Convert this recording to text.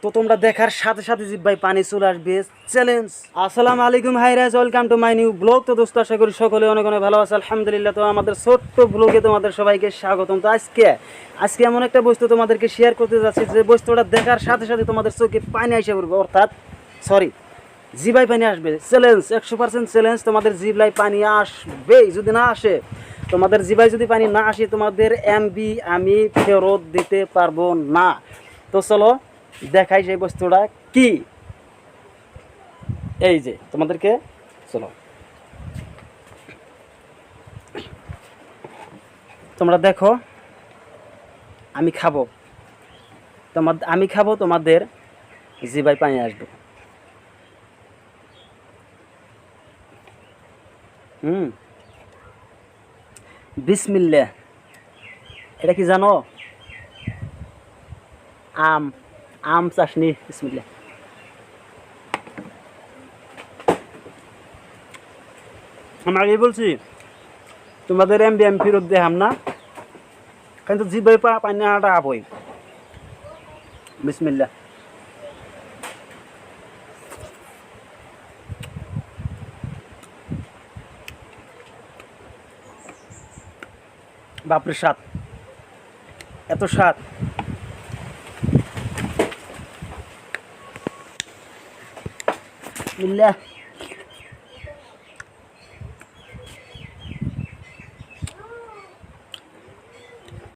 তো তোমরা দেখার সাথে সাথে জিব্বাই পানি চলে আসবে চ্যালেঞ্জ। আসসালামু আলাইকুম হাই রাইজ, welcome to my new blog. তো দোস্ত আশা করি সকলে অনেক অনেক ভালো আছে, আলহামদুলিল্লাহ। তো আমাদের ছোট্ট ব্লগে তোমাদের সবাইকে স্বাগতম। তো আজকে এমন একটা বস্তু তোমাদেরকে শেয়ার করতে যাচ্ছি যে বস্তুটা দেখার সাথে সাথে তোমাদের চোখে পানি এসে পড়বে, অর্থাৎ জিবাই পানি আসবে। চ্যালেঞ্জ 100% চ্যালেঞ্জ, তোমাদের জিবাই পানি আসবেই। যদি না আসে, তোমাদের জিবাই যদি পানি না আসে, তোমাদের এমবি আমি ফেরত দিতে পারবো না। তো চলো দেখাই সেই বস্তুটা কি। এই যে তোমাদেরকে চলো, তোমরা দেখো, আমি খাবো, তোমাদের জিবাই পানি আসবে। বিসমিল্লাহ। এটা কি জানো? আম আম চাশনি। বিসমিল্লাহ। আমি আগে বলছি তোমাদের এমবি আমি ফেরত দেখাম না, কিন্তু জিবাই পানি আটা আপই। বিসমিল্লাহ। বাপরে স্বাদ, এত স্বাদ! বিসমিল্লাহ।